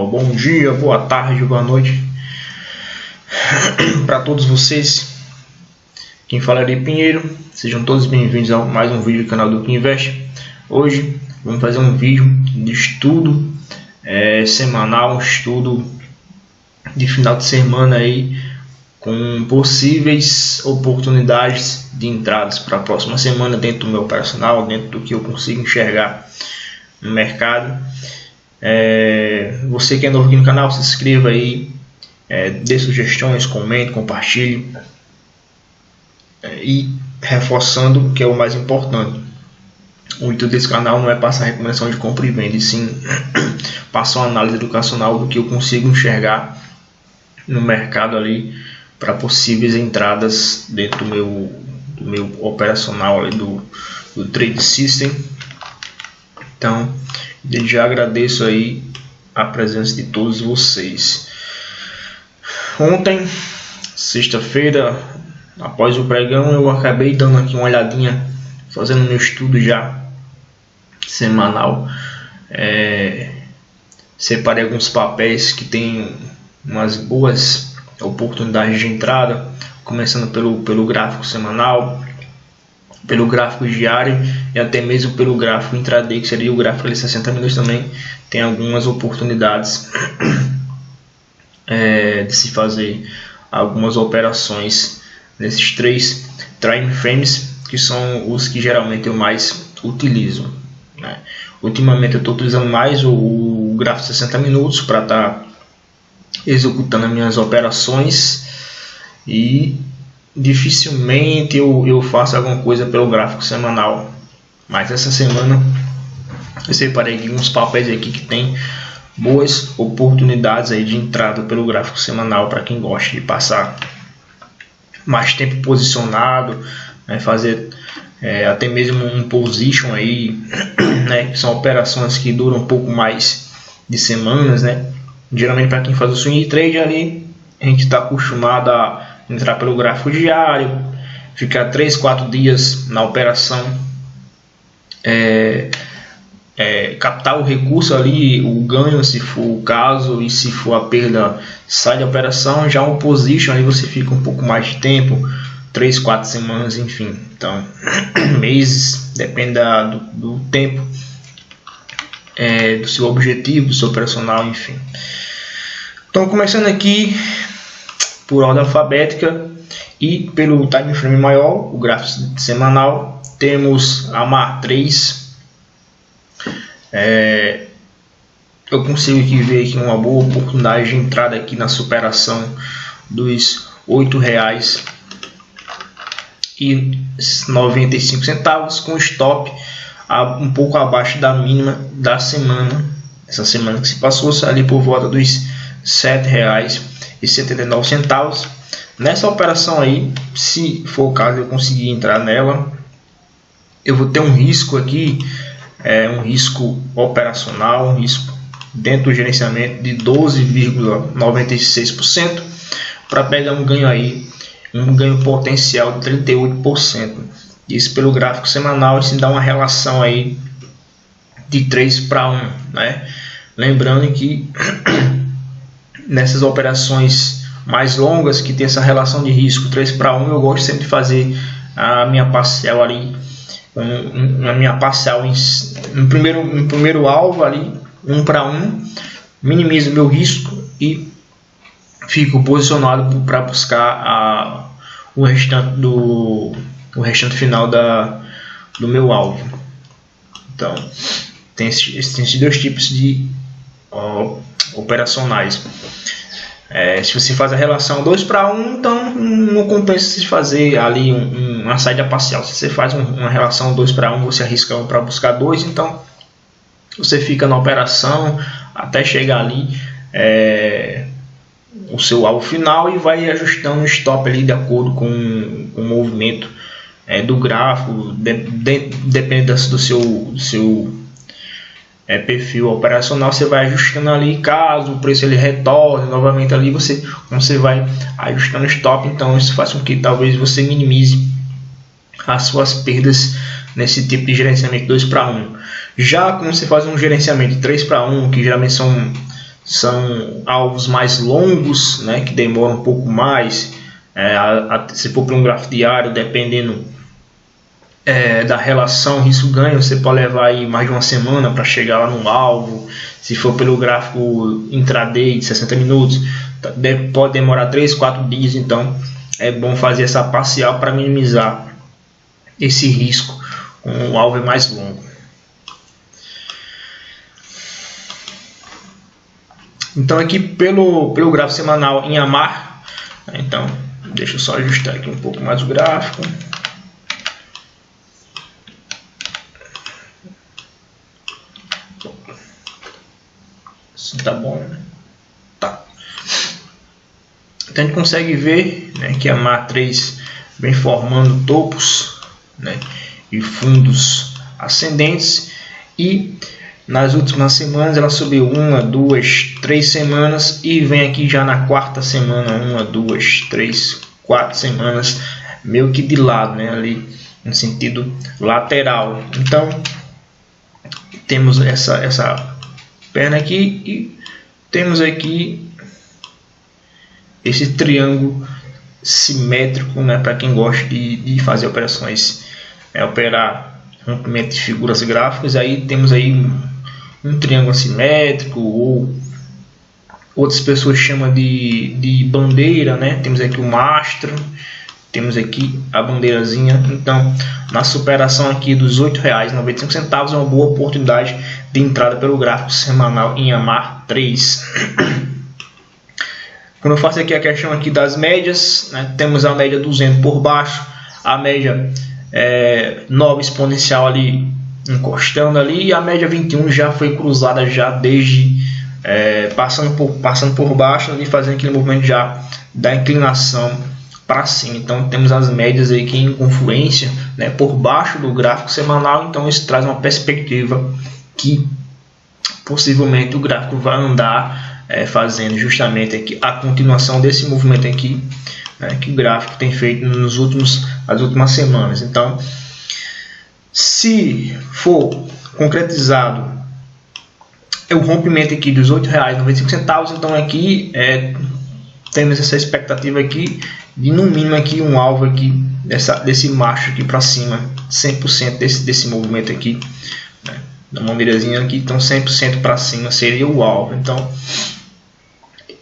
Bom dia, boa tarde, boa noite para todos vocês. Quem fala é Ari Pinheiro. Sejam todos bem-vindos a mais um vídeo do canal do Kinvest. Hoje vamos fazer um vídeo de estudo semanal, um estudo de final de semana aí, com possíveis oportunidades de entradas para a próxima semana dentro do meu operacional, dentro do que eu consigo enxergar no mercado. Você que é novo aqui no canal, se inscreva aí, dê sugestões, comente, compartilhe, e reforçando que é o mais importante, o intuito desse canal não é passar recomendação de compra e venda, e sim passar uma análise educacional do que eu consigo enxergar no mercado ali para possíveis entradas dentro do meu operacional ali do Trade System. Então, desde já agradeço aí a presença de todos vocês. Ontem, sexta-feira, após o pregão, eu acabei dando aqui uma olhadinha, fazendo meu estudo já semanal. Separei alguns papéis que tem umas boas oportunidades de entrada, começando pelo gráfico semanal, pelo gráfico diário e até mesmo pelo gráfico intraday, que seria o gráfico de 60 minutos. Também tem algumas oportunidades de se fazer algumas operações nesses três time frames, que são os que geralmente eu mais utilizo, né? Ultimamente eu estou utilizando mais o gráfico de 60 minutos para estar executando as minhas operações, e dificilmente eu faço alguma coisa pelo gráfico semanal. Mas essa semana eu separei de uns papéis aqui que tem boas oportunidades aí de entrada pelo gráfico semanal, para quem gosta de passar mais tempo posicionado, né, fazer até mesmo um position aí, né, que são operações que duram um pouco mais de semanas, né. Geralmente para quem faz o swing trade ali, a gente está acostumado a entrar pelo gráfico diário, ficar 3-4 dias na operação, captar o recurso ali, o ganho se for o caso, e se for a perda, sai da operação. Já um position ali você fica um pouco mais de tempo, 3-4 semanas, enfim, então meses, depende do tempo, do seu objetivo, do seu operacional, enfim. Então, começando aqui por ordem alfabética e pelo time frame maior, o gráfico semanal, temos a MAR3. Eu consigo aqui ver aqui uma boa oportunidade de entrada aqui na superação dos R$8,95, com stop um pouco abaixo da mínima da semana. Essa semana que se passou, ali por volta dos R$7,79. Nessa operação aí, se for o caso eu conseguir entrar nela, eu vou ter um risco aqui, um risco operacional, um risco dentro do gerenciamento de 12,96%, para pegar um ganho aí, um ganho potencial de 38%. Isso pelo gráfico semanal, isso dá uma relação aí de 3:1, né? Lembrando que nessas operações mais longas, que tem essa relação de risco 3:1, eu gosto sempre de fazer a minha parcial ali, a minha parcial no primeiro alvo ali, 1:1, minimizo meu risco e fico posicionado para buscar o restante final do meu alvo. Então tem esses dois tipos de operacionais. Se você faz a relação 2:1, então não compensa se fazer ali uma saída parcial. Se você faz uma relação 2:1, você arrisca para buscar 2, então você fica na operação até chegar ali o seu alvo final, e vai ajustando o stop ali de acordo com o movimento do gráfico, dependendo do seu perfil operacional. Você vai ajustando ali, caso o preço ele retorne novamente ali, você vai ajustando o stop. Então isso faz com que talvez você minimize as suas perdas nesse tipo de gerenciamento 2:1. Já quando você faz um gerenciamento 3:1, que geralmente são alvos mais longos, né, que demoram um pouco mais. Se for para um gráfico diário, dependendo da relação risco-ganho, você pode levar aí mais de uma semana para chegar lá no alvo. Se for pelo gráfico intraday de 60 minutos, pode demorar 3, 4 dias. Então é bom fazer essa parcial para minimizar esse risco com o alvo mais longo. Então aqui pelo gráfico semanal em AMAR, então deixa eu só ajustar aqui um pouco mais o gráfico. Assim tá bom, né? Tá. Então a gente consegue ver, né, que a AMAR 3 vem formando topos, né, e fundos ascendentes, e nas últimas semanas ela subiu 1, 2, 3 semanas e vem aqui já na quarta semana, 1, 2, 3, 4 semanas meio que de lado, né, ali no sentido lateral. Então temos essa perna aqui e temos aqui esse triângulo simétrico, né, para quem gosta de fazer operações, operar rompimento de figuras gráficas. Aí temos aí um triângulo assimétrico, ou outras pessoas chamam de bandeira, né? Temos aqui o mastro, temos aqui a bandeirazinha. Então na superação aqui dos R$ 8,95 é uma boa oportunidade de entrada pelo gráfico semanal em AMAR 3. Quando eu faço aqui a questão aqui das médias, né, temos a média 200 por baixo, a média 9 exponencial ali encostando ali, e a média 21 já foi cruzada já desde passando por baixo ali, fazendo aquele movimento já da inclinação para cima. Então temos as médias aí que em confluência, né, por baixo do gráfico semanal. Então isso traz uma perspectiva que possivelmente o gráfico vai andar fazendo justamente aqui a continuação desse movimento aqui, né, que o gráfico tem feito nas últimas semanas. Então se for concretizado o rompimento aqui dos R$ 8,95, então aqui temos essa expectativa aqui de no mínimo aqui um alvo aqui desse macho aqui para cima, 100% desse movimento aqui, né, da bandeirazinha aqui. Então 100% para cima seria o alvo. Então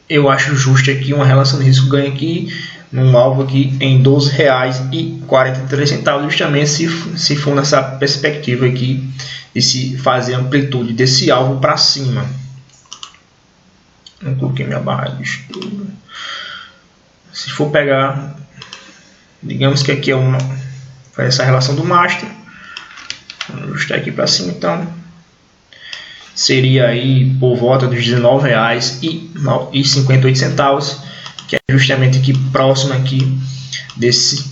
eu acho justo aqui uma relação de risco-ganho aqui num alvo aqui em R$ 12,43, justamente se for nessa perspectiva aqui e se fazer a amplitude desse alvo para cima. Não coloquei minha barra de estudo. Se for pegar, digamos que aqui faz essa relação do master, vamos ajustar aqui para cima, então seria aí por volta dos R$ 19,58, que é justamente aqui próximo aqui desse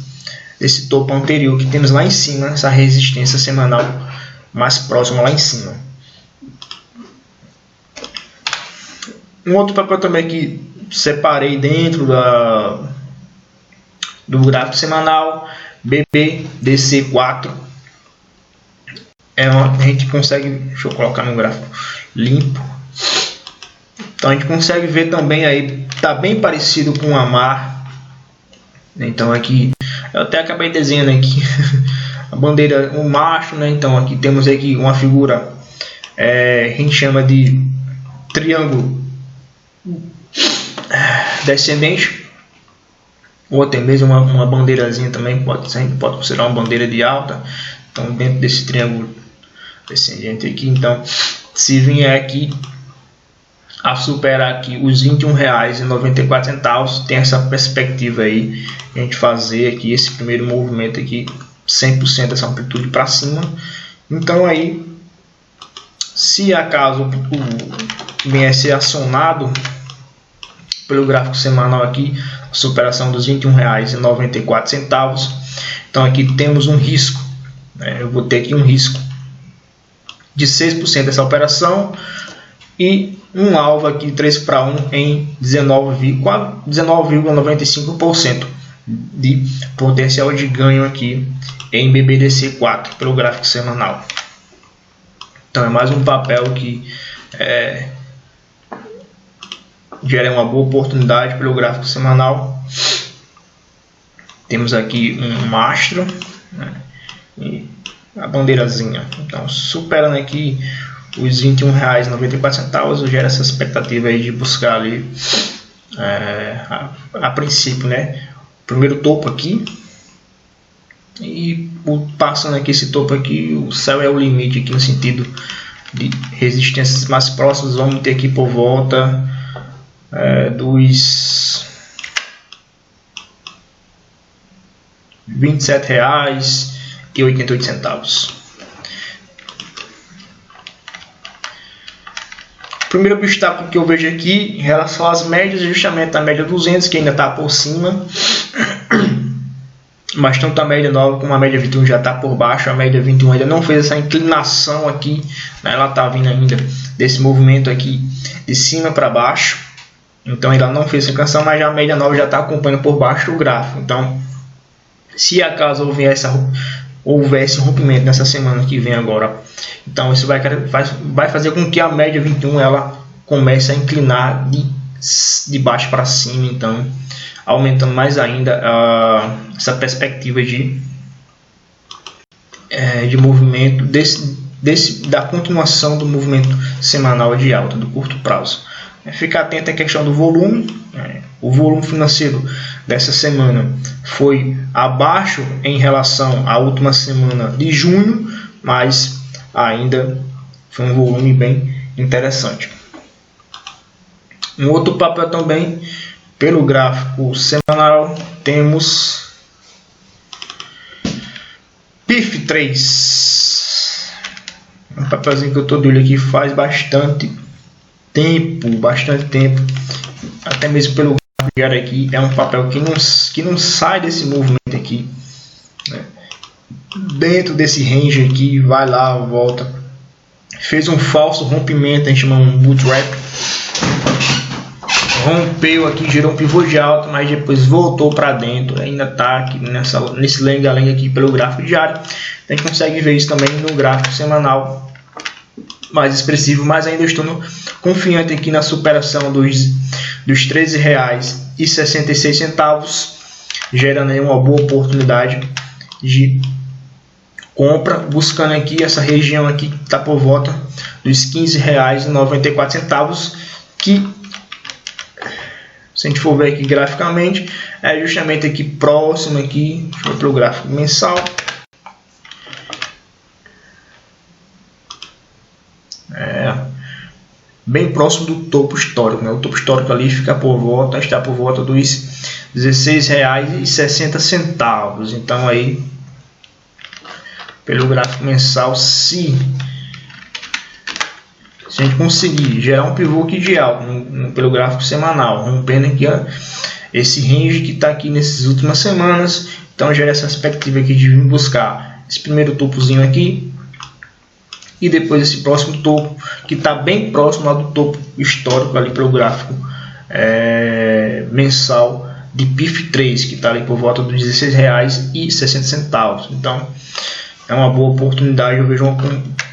topo anterior que temos lá em cima, essa resistência semanal mais próxima lá em cima. Um outro papel também que separei dentro do gráfico semanal, BBDC4. A gente consegue, deixa eu colocar no gráfico limpo. Então a gente consegue ver também aí, tá bem parecido com o AMAR. Então aqui eu até acabei desenhando aqui a bandeira, o macho, né? Então aqui temos aqui uma figura, a gente chama de triângulo descendente, ou até mesmo uma bandeirazinha também pode considerar uma bandeira de alta. Então dentro desse triângulo descendente aqui, então se vier aqui a superar aqui os R$ 21,94, tem essa perspectiva aí a gente fazer aqui esse primeiro movimento aqui 100% essa amplitude para cima. Então aí, se acaso vier a ser acionado pelo gráfico semanal aqui, a superação dos R$ 21,94, então aqui temos um risco, né? Eu vou ter aqui um risco de 6% dessa operação e um alvo aqui 3/1 em 19,95% de potencial de ganho aqui em BBDC4 pelo gráfico semanal. Então é mais um papel que gera uma boa oportunidade pelo gráfico semanal. Temos aqui um mastro, né, e a bandeirazinha. Então, superando aqui os R$ 21,94, gera essa expectativa aí de buscar ali, a princípio, né, o primeiro topo aqui. E passando aqui esse topo aqui, o céu é o limite aqui no sentido de resistências mais próximas. Vamos ter aqui por volta dos R$ 27,88. O primeiro obstáculo que eu vejo aqui em relação às médias é justamente a média 200, que ainda está por cima, mas tanto a média 9 como a média 21 já está por baixo. A média 21 ainda não fez essa inclinação aqui, né? Ela está vindo ainda desse movimento aqui de cima para baixo, então ainda não fez essa inclinação, mas já a média 9 já está acompanhando por baixo do gráfico. Então, se acaso houvesse um rompimento nessa semana que vem agora, então isso vai fazer com que a média 21 ela comece a inclinar de baixo para cima, então aumentando mais ainda essa perspectiva de movimento da continuação do movimento semanal de alta do curto prazo. Ficar atento à questão do volume. O volume financeiro dessa semana foi abaixo em relação à última semana de junho, mas ainda foi um volume bem interessante. Um outro papel também, pelo gráfico semanal, temos PIF3, um papelzinho que eu estou de olho aqui faz bastante tempo, até mesmo pelo gráfico diário aqui. É um papel que não sai desse movimento aqui, né? Dentro desse range aqui, vai lá, volta, fez um falso rompimento, a gente chama um bootstrap, rompeu aqui, gerou um pivô de alta, mas depois voltou para dentro, ainda está aqui nesse lenga-lenga aqui pelo gráfico diário. A gente consegue ver isso também no gráfico semanal, mais expressivo, mas ainda estou confiante aqui na superação dos R$ 13,66, gerando aí uma boa oportunidade de compra, buscando aqui essa região aqui que está por volta dos R$ 15,94, que, se a gente for ver aqui graficamente, é justamente aqui próximo aqui, deixa eu ver pelo gráfico mensal, bem próximo do topo histórico, né? O topo histórico ali está por volta dos R$ 16,60. Então aí, pelo gráfico mensal, se a gente conseguir gerar um pivô aqui de alta pelo gráfico semanal, rompendo aqui esse range que está aqui nessas últimas semanas, então gera essa perspectiva aqui de vir buscar esse primeiro topozinho aqui, e depois esse próximo topo, que está bem próximo lá do topo histórico ali pelo gráfico mensal de PIF3, que está ali por volta dos R$ 16,60. Então é uma boa oportunidade, eu vejo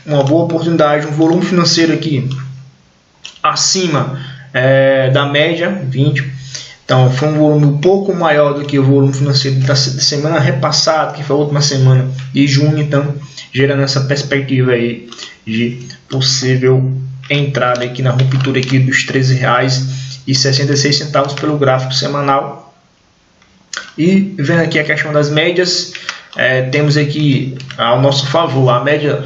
uma boa oportunidade, um volume financeiro aqui acima da média 20. Então foi um volume um pouco maior do que o volume financeiro da semana repassada, que foi a última semana de junho. Então gerando essa perspectiva aí de possível entrada aqui na ruptura aqui dos R$ 13,66 pelo gráfico semanal. E vendo aqui a questão das médias, temos aqui ao nosso favor a média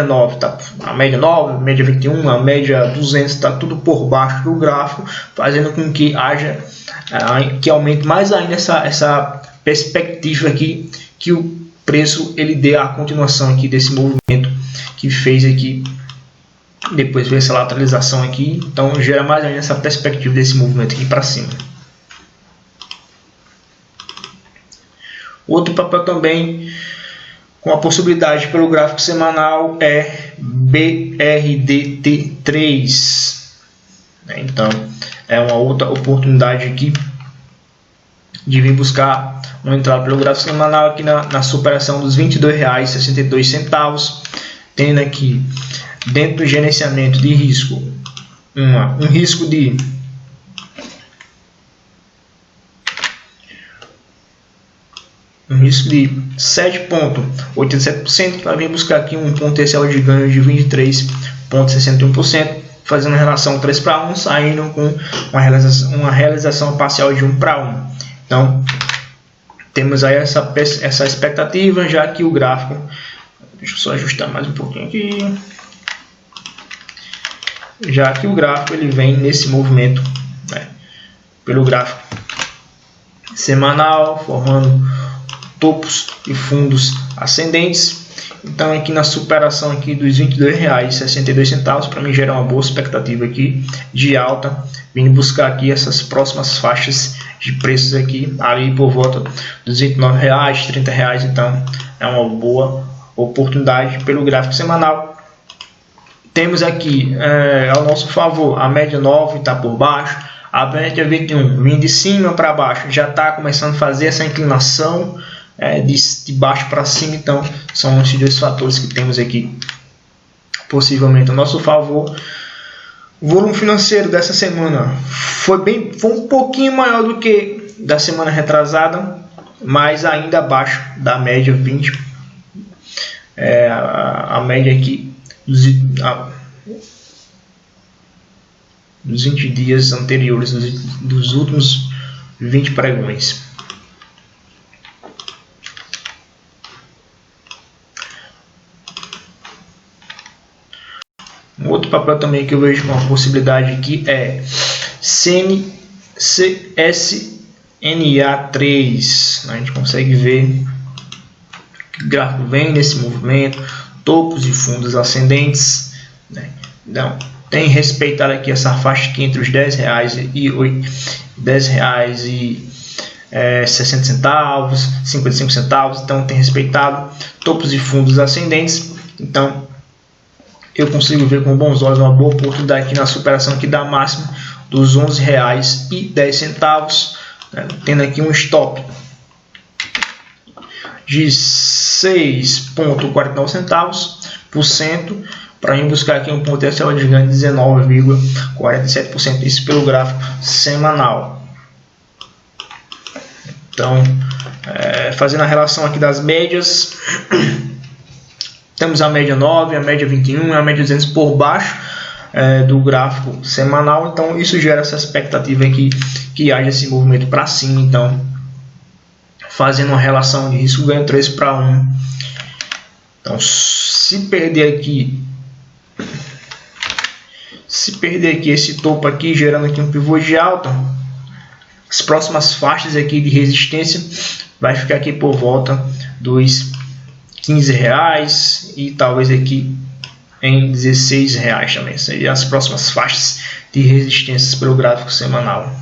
9, a média 21, a média 200 está tudo por baixo do gráfico, fazendo com que haja que aumente mais ainda essa perspectiva aqui, que o preço ele dê a continuação aqui desse movimento que fez aqui, depois veio essa lateralização aqui, então gera mais ainda essa perspectiva desse movimento aqui para cima. Outro papel também com a possibilidade pelo gráfico semanal é BRDT3. Então é uma outra oportunidade aqui de vir buscar uma entrada pelo gráfico semanal aqui na superação dos R$ 22,62, tendo aqui dentro do gerenciamento de risco um risco de um risco de 7,87%, vai vir buscar aqui um potencial de ganho de 23,61%, fazendo a relação 3:1, saindo com uma realização parcial de 1:1. Então, temos aí essa expectativa, já que o gráfico, deixa eu só ajustar mais um pouquinho aqui, já que o gráfico ele vem nesse movimento, né, pelo gráfico semanal, formando topos e fundos ascendentes. Então aqui na superação aqui dos R$ 22,62, para mim gera uma boa expectativa aqui de alta, vindo buscar aqui essas próximas faixas de preços aqui, ali por volta dos R$ 29,00, R$ 30,00, então é uma boa oportunidade pelo gráfico semanal. Temos aqui ao nosso favor a média 9 está por baixo, a média 21 vindo de cima para baixo, já está começando a fazer essa inclinação de baixo para cima. Então são esses dois fatores que temos aqui possivelmente a nosso favor. O volume financeiro dessa semana foi um pouquinho maior do que da semana retrasada, mas ainda abaixo da média 20. A média aqui dos 20 dias anteriores, dos últimos 20 pregões. Um outro papel também que eu vejo uma possibilidade aqui é CSNA3. A gente consegue ver que o gráfico vem nesse movimento, topos e fundos ascendentes, né? Então, tem respeitado aqui essa faixa aqui entre os R$10 e R$10,60, 55 centavos. Então tem respeitado topos e fundos ascendentes. Então eu consigo ver com bons olhos uma boa oportunidade aqui na superação aqui da máxima dos R$11,10, né? Tendo aqui um stop de 6,49 centavos%, para ir buscar aqui um potencial de ganho de 19,47%, isso pelo gráfico semanal. Então, fazendo a relação aqui das médias, temos a média 9, a média 21 e a média 200 por baixo do gráfico semanal. Então isso gera essa expectativa aqui que haja esse movimento para cima. Então, fazendo uma relação de risco ganho 3:1. Então, se perder aqui esse topo aqui, gerando aqui um pivô de alta, as próximas faixas aqui de resistência vai ficar aqui por volta dos R$15 e talvez aqui em R$16 também. Seriam as próximas faixas de resistências pelo gráfico semanal.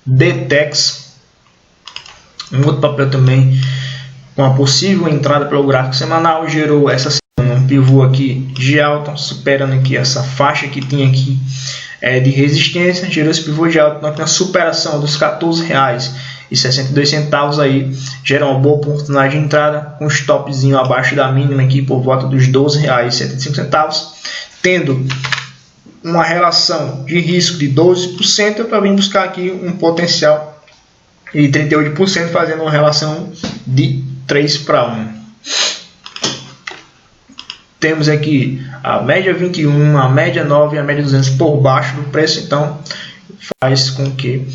DTEX, um outro papel também com a possível entrada pelo gráfico semanal, gerou essa semana um pivô aqui de alta, superando aqui essa faixa que tinha aqui de resistência, gerou esse pivô de alta na superação dos R$14,62 aí, gera uma boa oportunidade de entrada, com um stopzinho abaixo da mínima aqui por volta dos R$12,75, tendo uma relação de risco de 12%, para vir buscar aqui um potencial de 38%, fazendo uma relação de 3:1. Temos aqui a média 21, a média 9 e a média 200 por baixo do preço. Então faz com que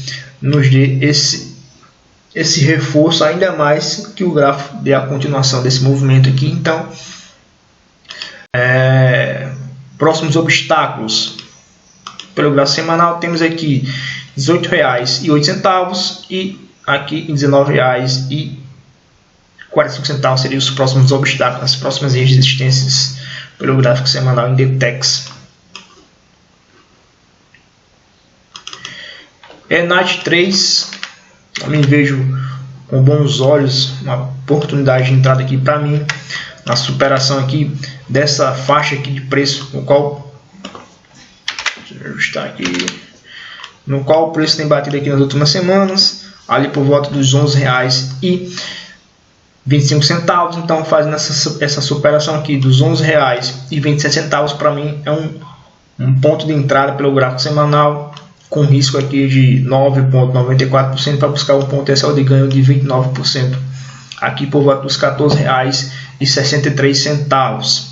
nos dê esse reforço, ainda mais que o gráfico dê a continuação desse movimento aqui. Então próximos obstáculos pelo gráfico semanal, temos aqui R$18,08 e aqui R$19,45 seriam os próximos obstáculos, as próximas resistências pelo gráfico semanal em DTEX. ENAT3, também vejo com bons olhos uma oportunidade de entrada aqui para mim, na superação aqui dessa faixa aqui de preço, no qual o preço tem batido aqui nas últimas semanas, ali por volta dos R$11,00 25 centavos. Então, fazendo essa superação aqui dos R$11,27, para mim é um ponto de entrada pelo gráfico semanal, com risco aqui de 9,94% para buscar um potencial de ganho de 29%, aqui por volta dos R$14,63.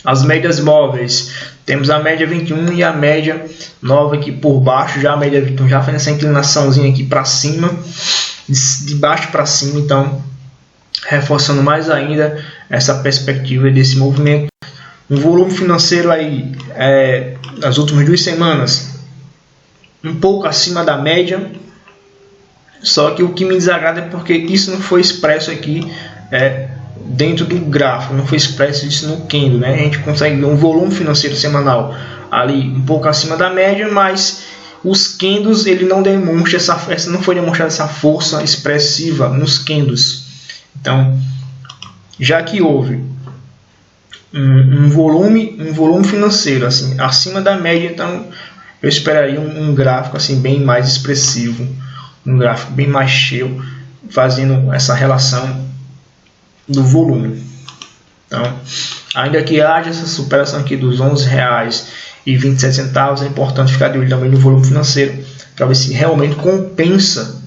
As médias móveis, temos a média 21 e a média 9 aqui por baixo. Já a média 21 já faz essa inclinaçãozinha aqui para cima, de baixo para cima, então reforçando mais ainda essa perspectiva desse movimento. Um volume financeiro aí nas últimas 2 semanas um pouco acima da média, só que o que me desagrada é porque isso não foi expresso aqui dentro do gráfico, não foi expresso isso no candle, né? A gente consegue ver um volume financeiro semanal ali um pouco acima da média, mas os candles ele não demonstra não foi demonstrada essa força expressiva nos candles. Então, já que houve um volume financeiro assim acima da média, então eu esperaria um gráfico assim bem mais expressivo, um gráfico bem mais cheio, fazendo essa relação do volume. Então, ainda que haja essa superação aqui dos R$11,27, é importante ficar de olho também no volume financeiro, para ver se realmente compensa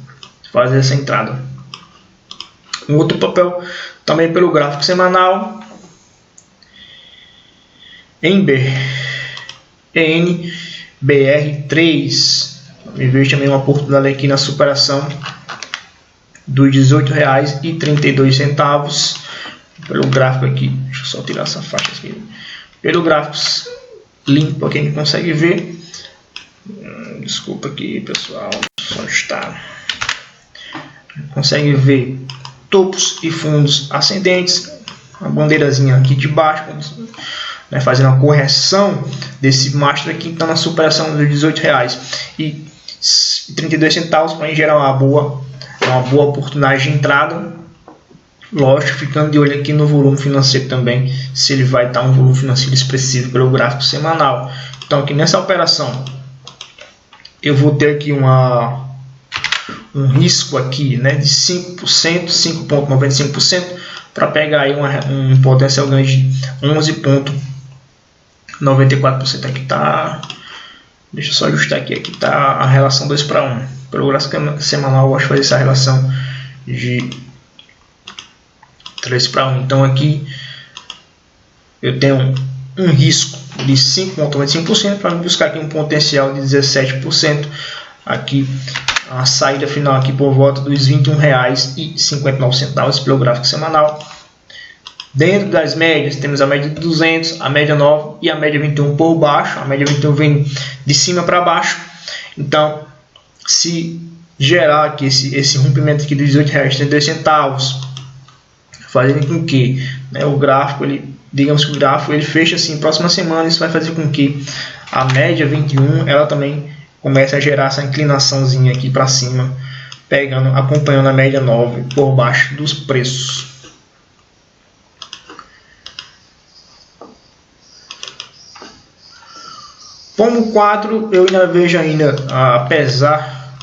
fazer essa entrada. Um outro papel também pelo gráfico semanal, NBR3. Eu vejo também uma oportunidade aqui na superação dos R$18,32 pelo gráfico aqui. Deixa eu só tirar essa faixa aqui. Pelo gráfico limpo aqui a gente consegue ver. Desculpa aqui, pessoal, só está. Consegue ver topos e fundos ascendentes, a bandeirazinha aqui de baixo, né, fazendo a correção desse master aqui, então na superação dos R$18,32 para gerar uma boa oportunidade de entrada. Lógico, ficando de olho aqui no volume financeiro também, se ele vai estar um volume financeiro expressivo pelo gráfico semanal. Então aqui nessa operação eu vou ter aqui um risco aqui, né, de 5,95% para pegar aí um potencial ganho de 11,94%. Aqui tá, deixa eu só ajustar aqui tá a relação 2:1. Pelo gráfico semanal eu gosto de fazer essa relação de 3:1. Então aqui eu tenho um risco de 5,95% para buscar aqui um potencial de 17%. Aqui a saída final aqui por volta dos R$21,59 pelo gráfico semanal. Dentro das médias temos a média de 200, a média 9 e a média 21 por baixo. A média 21 vem de cima para baixo. Então, se gerar aqui esse rompimento aqui dos R$18,32, fazendo com que, né, o gráfico, digamos que o gráfico ele fecha assim próxima semana, isso vai fazer com que a média 21 ela também comece a gerar essa inclinaçãozinha aqui para cima, acompanhando a média 9 por baixo dos preços. Pomo 4 eu ainda vejo apesar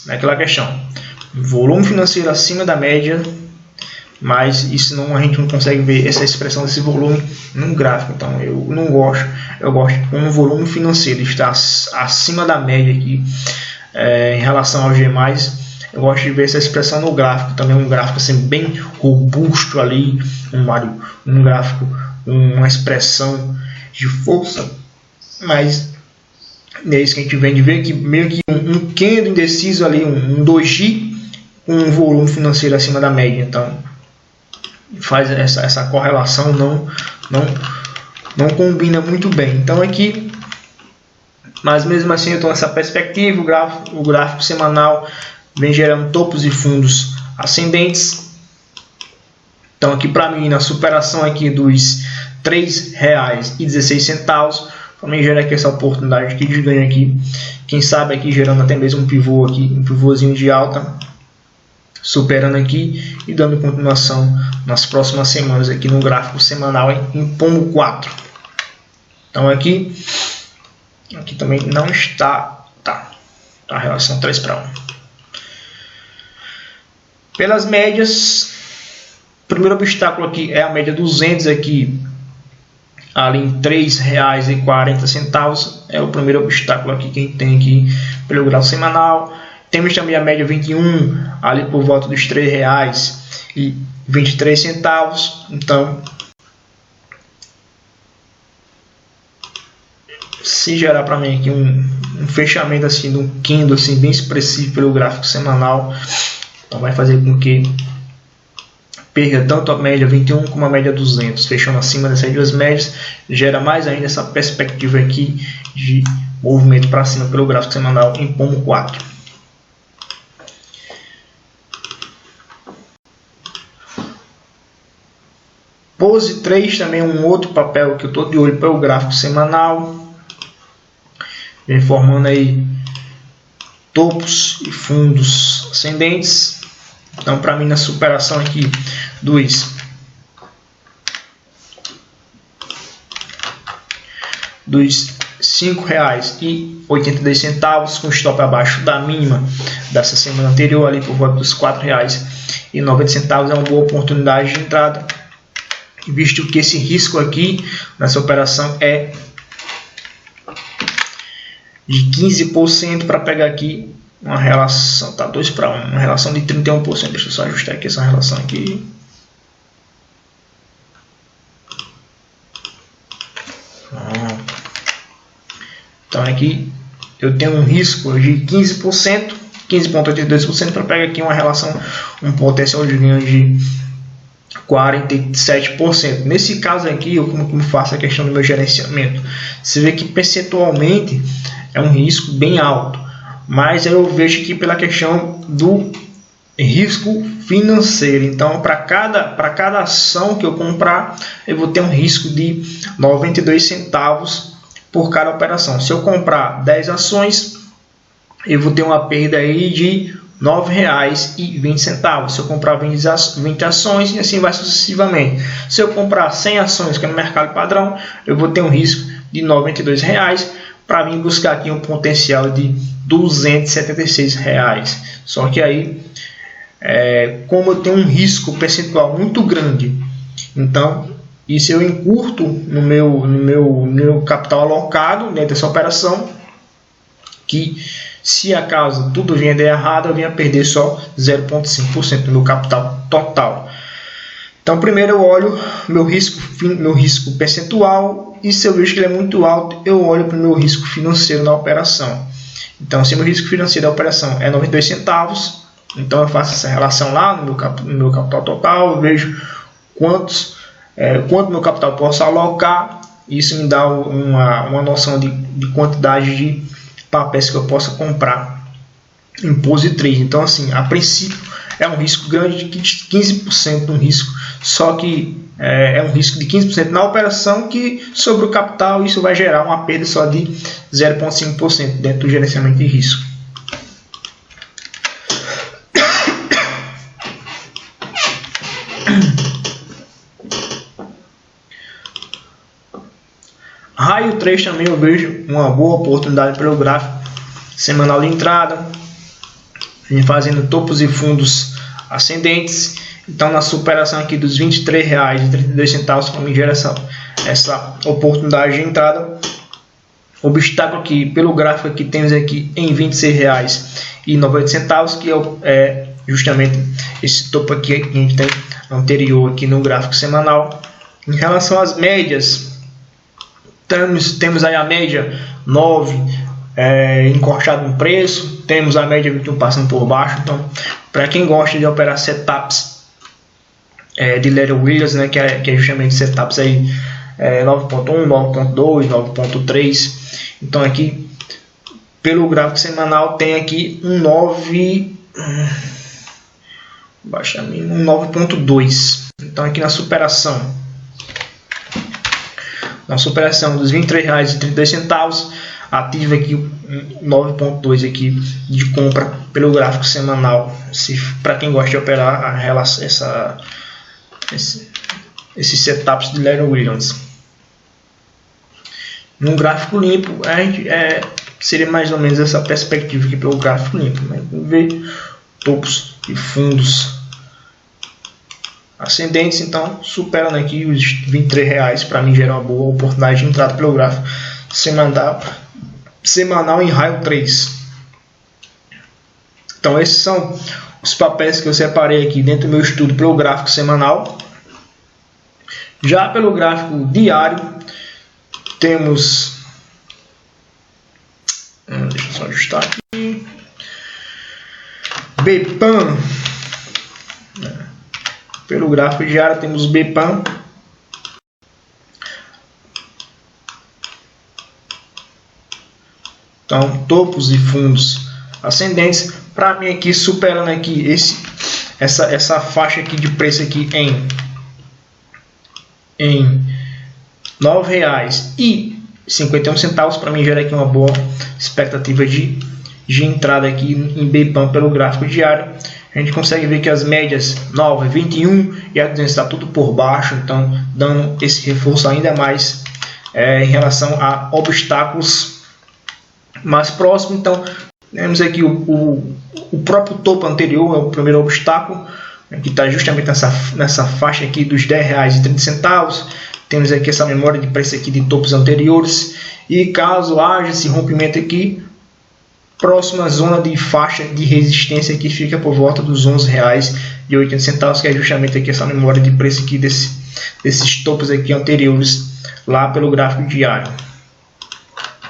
naquela questão, volume financeiro acima da média, mas isso a gente não consegue ver essa expressão desse volume no gráfico. Então eu não gosto, eu gosto de um volume financeiro estar acima da média aqui em relação ao G+. Eu gosto de ver essa expressão no gráfico, também um gráfico assim bem robusto ali, um gráfico, uma expressão de força, mas é isso que a gente vem de ver aqui, meio que um candle indeciso ali, um doji com um volume financeiro acima da média. Então faz essa correlação, não combina muito bem. Então aqui, mas mesmo assim eu estou nessa perspectiva. O gráfico semanal vem gerando topos e fundos ascendentes. Então aqui para mim, na superação aqui dos R$3,16, para mim gera aqui essa oportunidade aqui de ganho aqui, quem sabe aqui gerando até mesmo um pivô aqui, um pivôzinho de alta, superando aqui e dando continuação nas próximas semanas aqui no gráfico semanal em Pomo 4. Então aqui também não está a relação 3:1. Pelas médias, o primeiro obstáculo aqui é a média 200 aqui, ali em R$ 3,40, é o primeiro obstáculo aqui que a gente tem aqui pelo gráfico semanal. Temos também a média 21 ali por volta dos R$ 3,23. Então, se gerar para mim aqui um fechamento assim de um candle assim bem expressivo pelo gráfico semanal, então vai fazer com que perca tanto a média 21 como a média 200, fechando acima dessas duas médias, gera mais ainda essa perspectiva aqui de movimento para cima pelo gráfico semanal em pomo 4. Pose 3 também é um outro papel que eu estou de olho pelo gráfico semanal, vem formando aí topos e fundos ascendentes. Então, para mim, na superação aqui dos R$ 5,82, com stop abaixo da mínima dessa semana anterior, ali por volta dos R$ 4,90, é uma boa oportunidade de entrada, visto que esse risco aqui nessa operação é de 15% para pegar aqui uma relação, tá 2:1, uma relação de 31%. Deixa eu só ajustar aqui essa relação aqui. Então aqui eu tenho um risco de 15%, 15,82% para pegar aqui uma relação, um potencial de ganho de 47%. Nesse caso aqui, eu como faço a questão do meu gerenciamento, você vê que percentualmente é um risco bem alto, mas eu vejo aqui pela questão do risco financeiro. Então, para cada ação que eu comprar, eu vou ter um risco de 92 centavos por cada operação. Se eu comprar 10 ações, eu vou ter uma perda aí de R$ 9,20. Se eu comprar 20 ações, e assim vai sucessivamente. Se eu comprar 100 ações, que é no mercado padrão, eu vou ter um risco de R$ 92, para mim buscar aqui um potencial de R$ 276. Só que aí, como eu tenho um risco percentual muito grande, então isso eu encurto no meu capital alocado dentro dessa operação, que se acaso tudo vier de errado, eu venho a perder só 0,5% do meu capital total. Então, primeiro eu olho meu risco percentual, e se eu vejo que ele é muito alto, eu olho para o meu risco financeiro na operação. Então, se meu risco financeiro da operação é 92 centavos, então eu faço essa relação lá no meu capital total, eu vejo quanto meu capital posso alocar. Isso me dá uma noção de quantidade de papéis que eu possa comprar em pose 3. Então, assim, a princípio é um risco grande de 15% de um risco, só que é um risco de 15% na operação, que sobre o capital isso vai gerar uma perda só de 0,5% dentro do gerenciamento de risco. Raio 3 também eu vejo uma boa oportunidade pelo gráfico semanal de entrada, vem fazendo topos e fundos ascendentes. Então, na superação aqui dos R$ 23,32, para mim gera essa oportunidade de entrada. O obstáculo aqui pelo gráfico aqui temos aqui em R$ 26,90, que é justamente esse topo aqui que a gente tem anterior aqui no gráfico semanal. Em relação às médias, temos aí a média 9 encorchado no preço, temos a média 21 passando por baixo. Então, para quem gosta de operar setups de Larry Williams, né, que é justamente setups aí 9.1, 9.2, 9.3. Então aqui pelo gráfico semanal tem aqui um 9.2. Então aqui na superação dos R$ 23,32, ativa aqui um 9.2 aqui de compra pelo gráfico semanal, para quem gosta de operar esses setups de Larry Williams. Num gráfico limpo, seria mais ou menos essa perspectiva aqui pelo gráfico limpo, né? Ver topos e fundos ascendentes, então superando aqui os R$ 23, para mim gera uma boa oportunidade de entrada pelo gráfico semanal em raio 3. Então esses são os papéis que eu separei aqui dentro do meu estudo pelo gráfico semanal. Já pelo gráfico diário, temos, deixa eu só ajustar aqui, BPAN. Pelo gráfico diário temos BPAN. Então, topos e fundos ascendentes. Para mim aqui, superando aqui essa faixa aqui de preço aqui em R$ 9,51, para mim gera aqui uma boa expectativa de entrada aqui em BPAN pelo gráfico diário. A gente consegue ver que as médias 9, 21 e a 200 está tudo por baixo, então dando esse reforço ainda mais em relação a obstáculos mais próximos. Então temos aqui o próprio topo anterior, é o primeiro obstáculo, que está justamente nessa faixa aqui dos R$ 10,30. Temos aqui essa memória de preço aqui de topos anteriores, e caso haja esse rompimento aqui, próxima zona de faixa de resistência que fica por volta dos R$ 11,80, que é justamente aqui essa memória de preço aqui desses topos aqui anteriores lá pelo gráfico diário.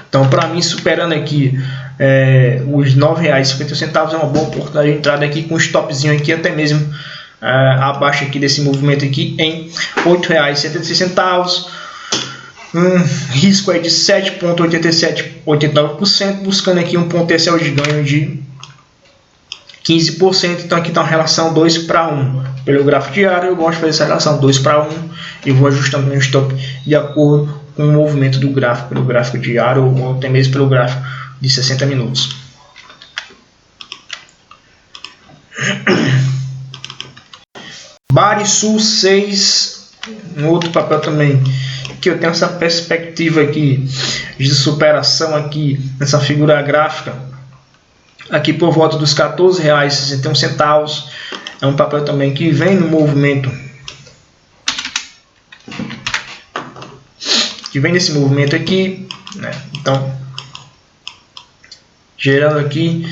Então, para mim, superando aqui os R$ 9,51 é uma boa oportunidade de entrada aqui com um stopzinho aqui até mesmo abaixo aqui desse movimento aqui em R$ 8,76. Risco aí de 7,89%, buscando aqui um potencial de ganho de 15%. Então aqui está uma relação 2:1. Pelo gráfico diário eu gosto de fazer essa relação 2:1 e vou ajustando meu stop de acordo com o movimento do gráfico, pelo gráfico diário ou até mesmo pelo gráfico de 60 minutos. Barisul 6, um outro papel também que eu tenho essa perspectiva aqui de superação aqui nessa figura gráfica aqui por volta dos R$ 14,61. É um papel também que vem no movimento, que vem nesse movimento aqui, né? Então gerando aqui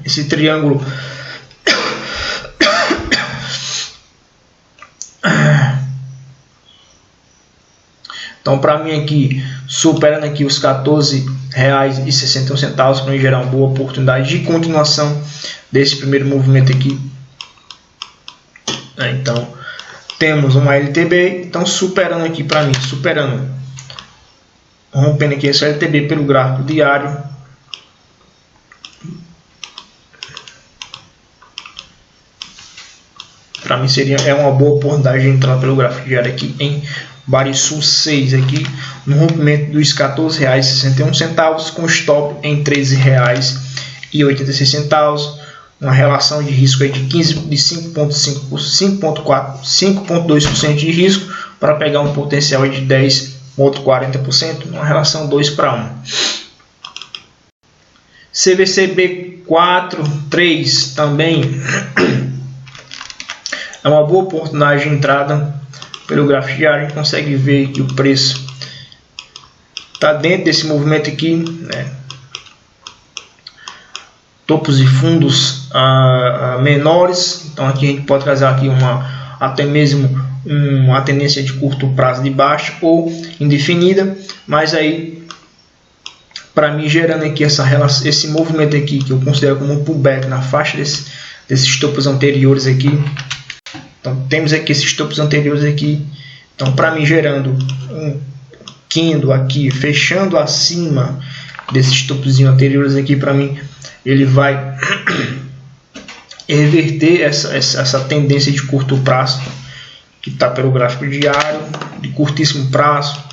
esse triângulo Então, para mim aqui, superando aqui os R$ 14,61, para me gerar uma boa oportunidade de continuação desse primeiro movimento aqui. Então, temos uma LTB, então superando aqui para mim, rompendo aqui essa LTB pelo gráfico diário. Para mim é uma boa oportunidade de entrar pelo gráfico diário aqui em Barisul 6 aqui no rompimento dos R$ 14,61 com stop em R$ 13,86, uma relação de risco aí de 5,2% de risco para pegar um potencial aí de 10,40%, uma relação 2:1. CVCB4-3 também é uma boa oportunidade de entrada. Pelo gráfico diário a gente consegue ver que o preço está dentro desse movimento aqui, né? Topos e fundos menores. Então aqui a gente pode trazer aqui até mesmo uma tendência de curto prazo de baixa ou indefinida, mas aí para mim gerando aqui esse movimento aqui que eu considero como um pullback na faixa desses topos anteriores aqui. Então temos aqui esses topos anteriores aqui, então para mim gerando um candle aqui, fechando acima desses topos anteriores aqui, para mim ele vai reverter essa tendência de curto prazo que está pelo gráfico diário, de curtíssimo prazo,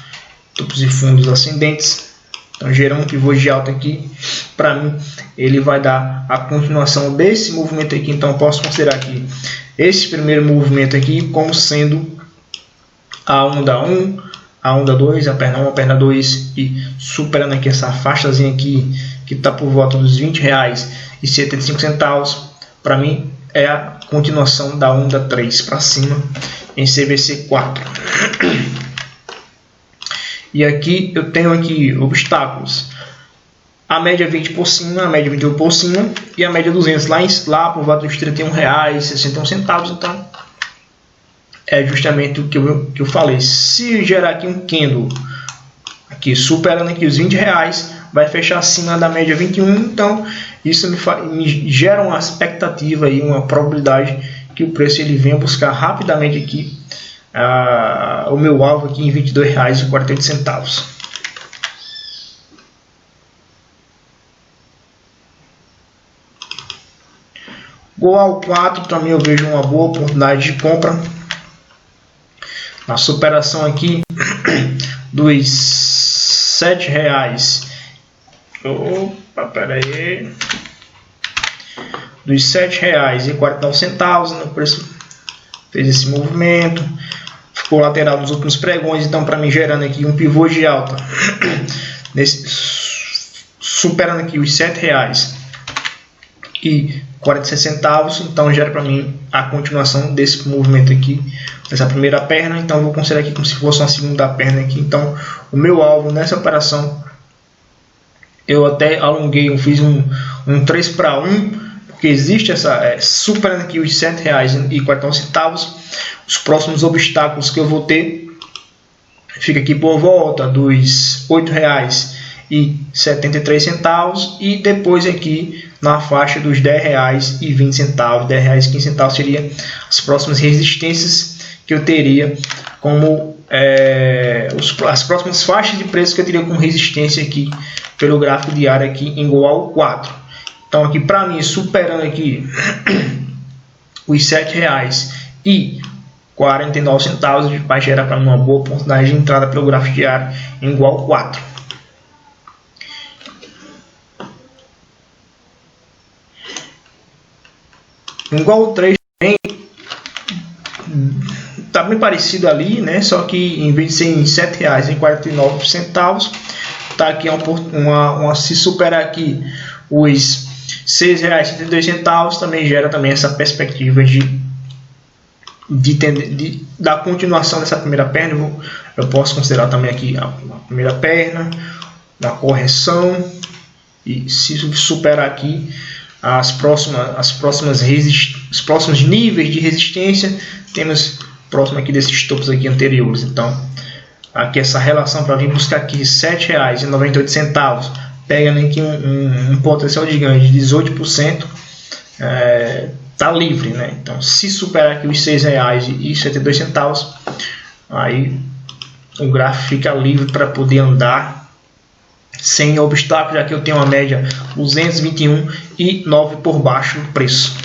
topos e fundos ascendentes. Então gerando um pivô de alta aqui, para mim ele vai dar a continuação desse movimento aqui. Então eu posso considerar aqui esse primeiro movimento aqui como sendo a onda 1, a onda 2, a perna 1, a perna 2, e superando aqui essa faixazinha aqui que está por volta dos R$ 20,75. Para mim é a continuação da onda 3 para cima em CVC 4. E aqui eu tenho aqui obstáculos. A média 20 por cima, a média 21 por cima e a média 200 lá por volta dos R$31,61. Então é justamente o que eu falei. Se gerar aqui um candle aqui superando aqui os R$20, vai fechar acima da média 21. Então isso me gera uma expectativa e uma probabilidade que o preço ele venha buscar rapidamente aqui o meu alvo aqui em R$22,48. Goal 4 também eu vejo uma boa oportunidade de compra. Na superação aqui dos R$7. Opa, pera aí. Dos R$7,49, o preço fez esse movimento, ficou lateral nos últimos pregões, então para mim gerando aqui um pivô de alta, superando aqui os R$7,46, então gera para mim a continuação desse movimento aqui, dessa primeira perna. Então vou considerar aqui como se fosse uma segunda perna aqui. Então o meu alvo nessa operação, eu até alonguei, eu fiz um 3 para 1, porque existe essa superando aqui os R$7,49. Os próximos obstáculos que eu vou ter fica aqui por volta dos R$8,73 e depois aqui na faixa dos R$10,20, R$10,15 seria as próximas resistências que eu teria como as próximas faixas de preço que eu teria com resistência aqui pelo gráfico diário aqui em Goal 4. Então aqui para mim superando aqui os R$7,49 vai gerar para mim uma boa oportunidade de entrada pelo gráfico diário em Goal 4. Em Goal 3 também está bem parecido ali, né? Só que em vez de ser em R$7,49, tá aqui se superar aqui os R$6,72, também gera também essa perspectiva da continuação dessa primeira perna. Eu posso considerar também aqui a primeira perna, uma correção, e se superar aqui os próximos níveis de resistência, temos próximo aqui desses topos aqui anteriores. Então aqui essa relação para vir buscar aqui R$7,98, pegando aqui um potencial de ganho de 18%, tá livre, né? Então se superar aqui os R$6,72, aí o gráfico fica livre para poder andar sem obstáculo, já que eu tenho uma média 221,9 por baixo do preço.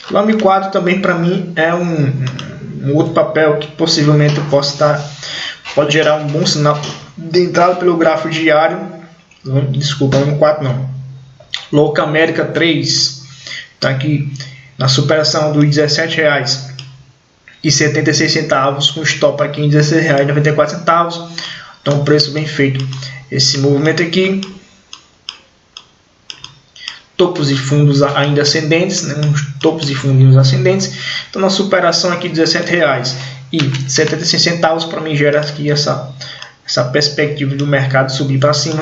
LAME 4 também para mim é um outro papel que possivelmente eu pode gerar um bom sinal de entrada pelo gráfico diário. Desculpa, LAME 4 não. Louca América 3 está aqui na superação dos R$17,76, com stop aqui em R$16,94. Então preço bem feito esse movimento aqui. Topos e fundos ainda ascendentes, né? Uns topos e fundinhos ascendentes. Então na superação aqui de R$17,76, para mim gera aqui essa perspectiva do mercado subir para cima.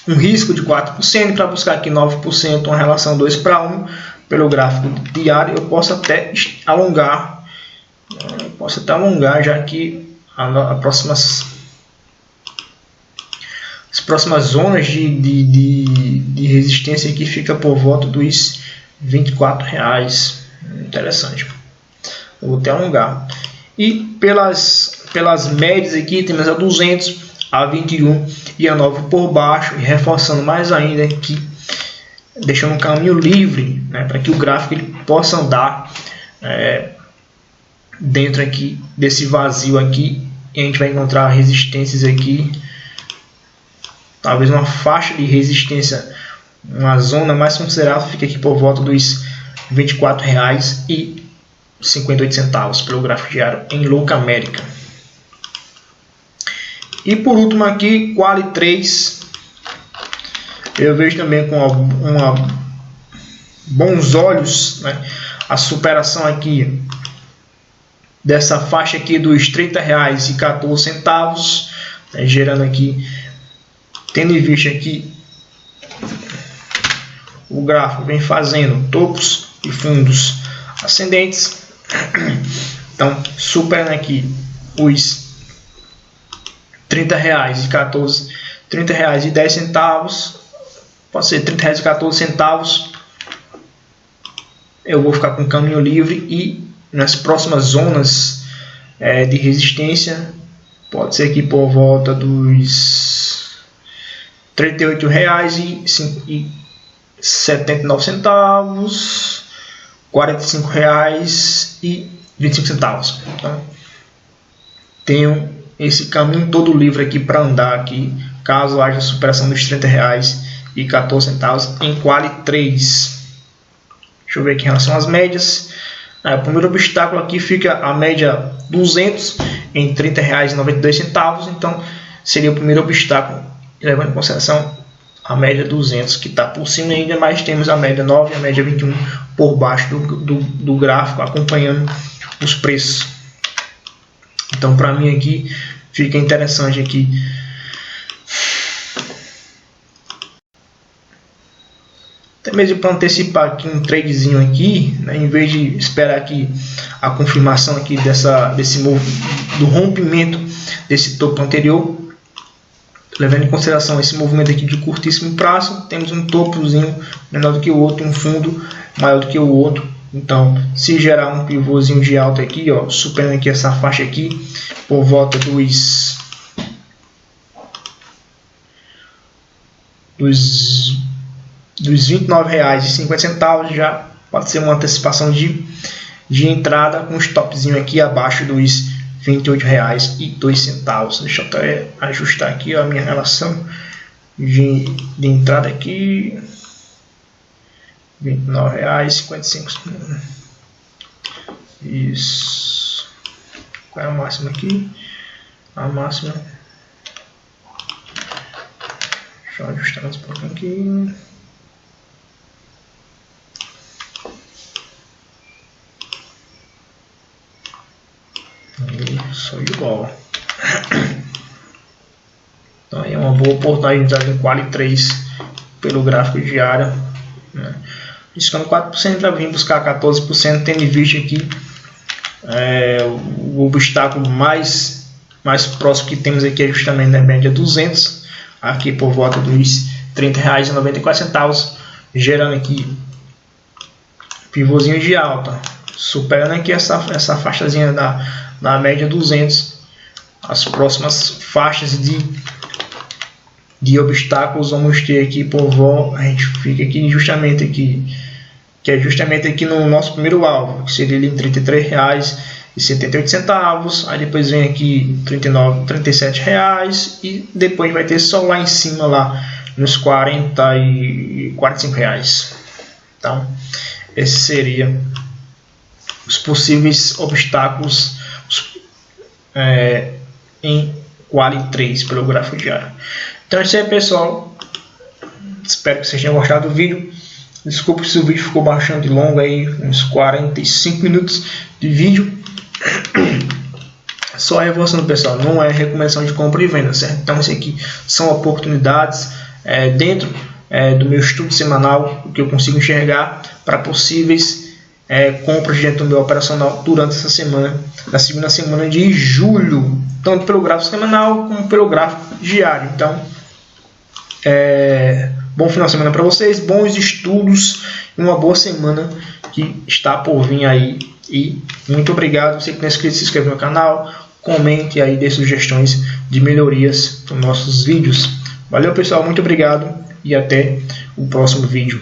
Um risco de 4% para buscar aqui 9%, uma relação 2 para 1 pelo gráfico diário. Eu posso até alongar, já que as próximas zonas de resistência aqui fica por volta dos R$24. Interessante. Eu vou até alongar. E pelas médias aqui temos a 200, a 21 e a 9 por baixo, e reforçando mais ainda aqui, deixando um caminho livre, né, para que o gráfico ele possa andar dentro aqui desse vazio aqui, e a gente vai encontrar resistências aqui, talvez uma faixa de resistência, uma zona mais considerável fica aqui por volta dos R$24,58 pelo gráfico diário em Louca América. E por último aqui, Quali 3, eu vejo também com bons olhos, né, a superação aqui dessa faixa aqui dos R$30,14, né, gerando aqui, tendo em vista aqui o gráfico vem fazendo topos e fundos ascendentes, então superando aqui os R$30,14, R$30,10, pode ser R$30,14, eu vou ficar com caminho livre e nas próximas zonas de resistência, pode ser aqui por volta dos R$38,79, R$45,25. Então, tenho esse caminho todo livre aqui para andar aqui, caso haja superação dos R$30,14 em Quali 3. Deixa eu ver aqui em relação às médias. O primeiro obstáculo aqui fica a média 200 em R$30,92. Então seria o primeiro obstáculo, levando em consideração a média 200 que está por cima ainda, mas temos a média 9 e a média 21 por baixo do gráfico, acompanhando os preços. Então para mim aqui fica interessante aqui até mesmo para antecipar aqui um tradezinho aqui, né, em vez de esperar aqui a confirmação aqui do rompimento desse topo anterior, levando em consideração esse movimento aqui de curtíssimo prazo, temos um topozinho menor do que o outro, um fundo maior do que o outro. Então, se gerar um pivôzinho de alta aqui, ó, superando aqui essa faixa aqui por volta dos R$29,50, já pode ser uma antecipação de entrada com um stopzinho aqui abaixo dos R$28,02. Deixa eu até ajustar aqui a minha relação de entrada aqui. R$29,55. Isso. Qual é a máxima aqui? A máxima. Deixa eu ajustar mais um pouquinho aqui. Show de bola. Então aí é uma boa oportunidade em Quali 3 pelo gráfico diário, né? Riscando 4% para vir buscar 14%, tendo em vista aqui o obstáculo mais próximo que temos aqui é justamente na média 200, aqui por volta dos R$30,94, gerando aqui pivôzinho de alta, superando aqui essa faixazinha da média 200. As próximas faixas de obstáculos vamos ter aqui por volta, a gente fica aqui justamente aqui, que é justamente aqui no nosso primeiro alvo, que seria ali em R$33,78, aí depois vem aqui R$37 e depois vai ter só lá em cima lá nos R$45. Então esse seria os possíveis obstáculos em Quali 3 pelo gráfico diário. Então é isso aí, pessoal, espero que vocês tenham gostado do vídeo. Desculpe se o vídeo ficou bastante longo aí, uns 45 minutos de vídeo. Só reforçando, pessoal, não é recomendação de compra e venda, certo? Então isso aqui são oportunidades dentro do meu estudo semanal, o que eu consigo enxergar para possíveis compras dentro do meu operacional durante essa semana, na segunda semana de julho, tanto pelo gráfico semanal como pelo gráfico diário. Então, bom final de semana para vocês, bons estudos e uma boa semana que está por vir aí. E muito obrigado. Você que não é inscrito, se inscreve no canal, comente aí, dê sugestões de melhorias para os nossos vídeos. Valeu, pessoal, muito obrigado e até o próximo vídeo.